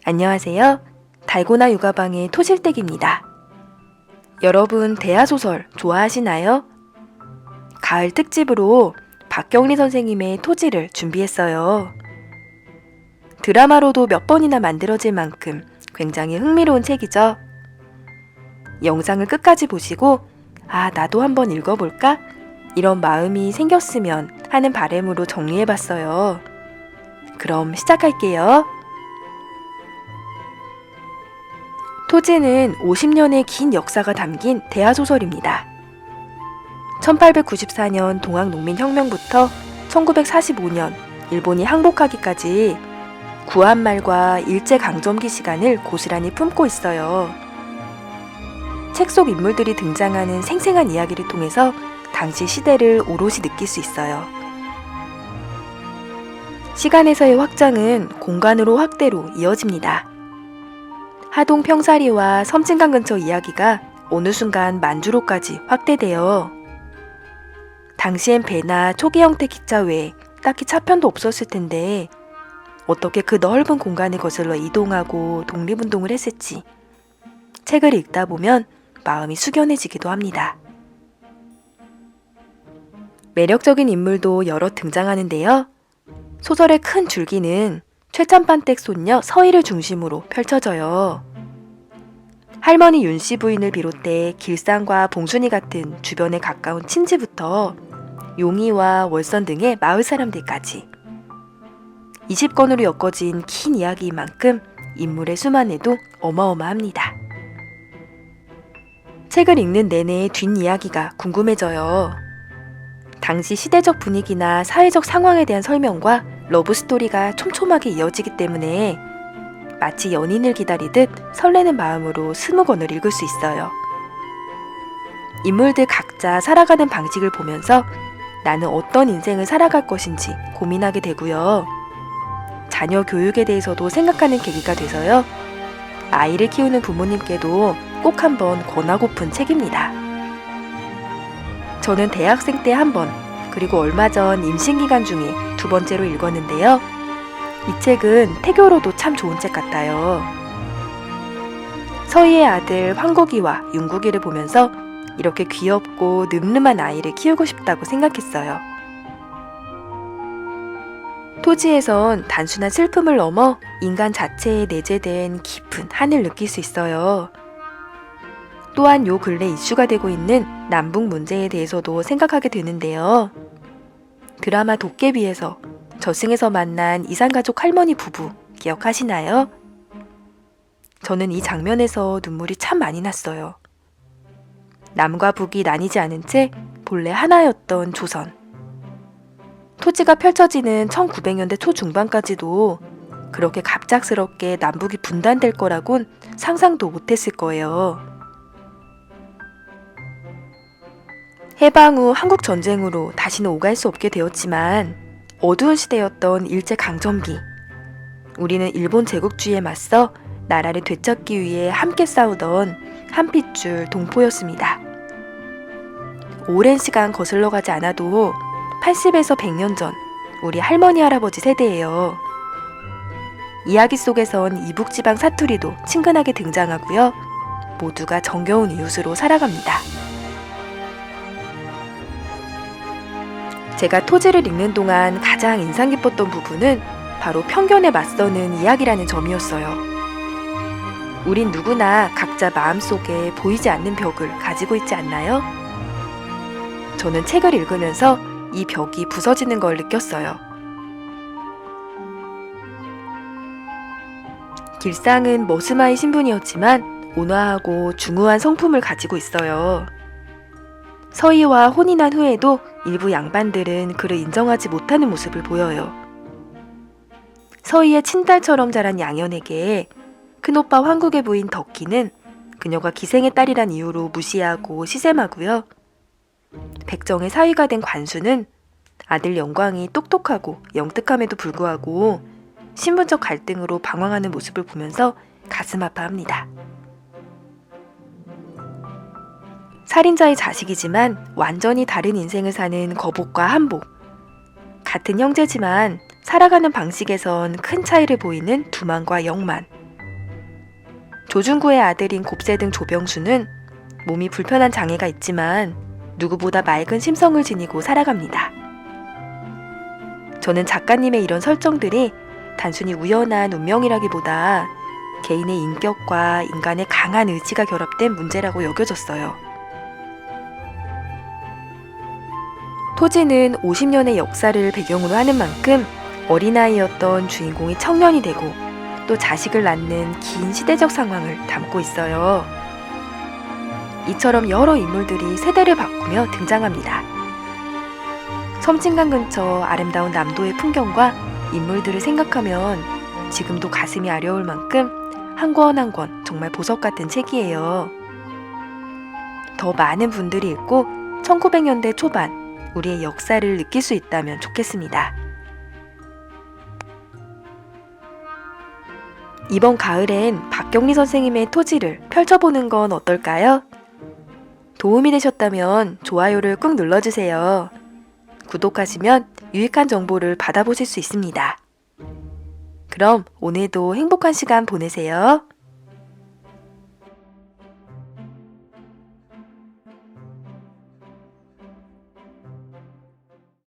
안녕하세요. 달고나 육아방의 토실댁입니다. 여러분 대하소설 좋아하시나요? 가을 특집으로 박경리 선생님의 토지를 준비했어요. 드라마로도 몇 번이나 만들어질 만큼 굉장히 흥미로운 책이죠. 영상을 끝까지 보시고 나도 한번 읽어볼까? 이런 마음이 생겼으면 하는 바람으로 정리해봤어요. 그럼 시작할게요. 토지는 50년의 긴 역사가 담긴 대하소설입니다. 1894년 동학농민혁명부터 1945년 일본이 항복하기까지 구한말과 일제강점기 시간을 고스란히 품고 있어요. 책 속 인물들이 등장하는 생생한 이야기를 통해서 당시 시대를 오롯이 느낄 수 있어요. 시간에서의 확장은 공간으로 확대로 이어집니다. 하동 평사리와 섬진강 근처 이야기가 어느 순간 만주로까지 확대되어 당시엔 배나 초기 형태 기차 외에 딱히 차편도 없었을 텐데 어떻게 그 넓은 공간을 거슬러 이동하고 독립운동을 했을지 책을 읽다 보면 마음이 숙연해지기도 합니다. 매력적인 인물도 여럿 등장하는데요. 소설의 큰 줄기는 최찬반댁 손녀 서희를 중심으로 펼쳐져요. 할머니 윤씨 부인을 비롯해 길상과 봉순이 같은 주변에 가까운 친지부터 용이와 월선 등의 마을 사람들까지 20권으로 엮어진 긴 이야기인 만큼 인물의 수만 해도 어마어마합니다. 책을 읽는 내내 뒷이야기가 궁금해져요. 당시 시대적 분위기나 사회적 상황에 대한 설명과 러브스토리가 촘촘하게 이어지기 때문에 마치 연인을 기다리듯 설레는 마음으로 20권을 읽을 수 있어요. 인물들 각자 살아가는 방식을 보면서 나는 어떤 인생을 살아갈 것인지 고민하게 되고요. 자녀 교육에 대해서도 생각하는 계기가 돼서요. 아이를 키우는 부모님께도 꼭 한번 권하고픈 책입니다. 저는 대학생 때 한 번, 그리고 얼마 전 임신기간 중에 2번째로 읽었는데요. 이 책은 태교로도 참 좋은 책 같아요. 서희의 아들 황국이와 윤국이를 보면서 이렇게 귀엽고 늠름한 아이를 키우고 싶다고 생각했어요. 토지에선 단순한 슬픔을 넘어 인간 자체에 내재된 깊은 한을 느낄 수 있어요. 또한 요 근래 이슈가 되고 있는 남북 문제에 대해서도 생각하게 되는데요. 드라마 도깨비에서 저승에서 만난 이산가족 할머니 부부 기억하시나요? 저는 이 장면에서 눈물이 참 많이 났어요. 남과 북이 나뉘지 않은 채 본래 하나였던 조선. 토지가 펼쳐지는 1900년대 초중반까지도 그렇게 갑작스럽게 남북이 분단될 거라곤 상상도 못했을 거예요. 해방 후 한국전쟁으로 다시는 오갈 수 없게 되었지만 어두운 시대였던 일제강점기. 우리는 일본 제국주의에 맞서 나라를 되찾기 위해 함께 싸우던 한 핏줄 동포였습니다. 오랜 시간 거슬러 가지 않아도 80에서 100년 전 우리 할머니 할아버지 세대예요. 이야기 속에선 이북지방 사투리도 친근하게 등장하고요. 모두가 정겨운 이웃으로 살아갑니다. 제가 토지를 읽는 동안 가장 인상 깊었던 부분은 바로 편견에 맞서는 이야기라는 점이었어요. 우린 누구나 각자 마음속에 보이지 않는 벽을 가지고 있지 않나요? 저는 책을 읽으면서 이 벽이 부서지는 걸 느꼈어요. 길상은 머스마의 신분이었지만 온화하고 중후한 성품을 가지고 있어요. 서희와 혼이 난 후에도 일부 양반들은 그를 인정하지 못하는 모습을 보여요. 서희의 친딸처럼 자란 양현에게 큰오빠 황국의 부인 덕희는 그녀가 기생의 딸이란 이유로 무시하고 시샘하고요. 백정의 사위가 된 관수는 아들 영광이 똑똑하고 영특함에도 불구하고 신분적 갈등으로 방황하는 모습을 보면서 가슴 아파합니다. 살인자의 자식이지만 완전히 다른 인생을 사는 거복과 한복. 같은 형제지만 살아가는 방식에선 큰 차이를 보이는 두만과 영만. 조중구의 아들인 곱세등 조병수는 몸이 불편한 장애가 있지만 누구보다 맑은 심성을 지니고 살아갑니다. 저는 작가님의 이런 설정들이 단순히 우연한 운명이라기보다 개인의 인격과 인간의 강한 의지가 결합된 문제라고 여겨졌어요. 토지는 50년의 역사를 배경으로 하는 만큼 어린아이였던 주인공이 청년이 되고 또 자식을 낳는 긴 시대적 상황을 담고 있어요. 이처럼 여러 인물들이 세대를 바꾸며 등장합니다. 섬진강 근처 아름다운 남도의 풍경과 인물들을 생각하면 지금도 가슴이 아려울 만큼 한 권 한 권 정말 보석 같은 책이에요. 더 많은 분들이 읽고 1900년대 초반 우리의 역사를 느낄 수 있다면 좋겠습니다. 이번 가을엔 박경리 선생님의 토지를 펼쳐보는 건 어떨까요? 도움이 되셨다면 좋아요를 꾹 눌러주세요. 구독하시면 유익한 정보를 받아보실 수 있습니다. 그럼 오늘도 행복한 시간 보내세요.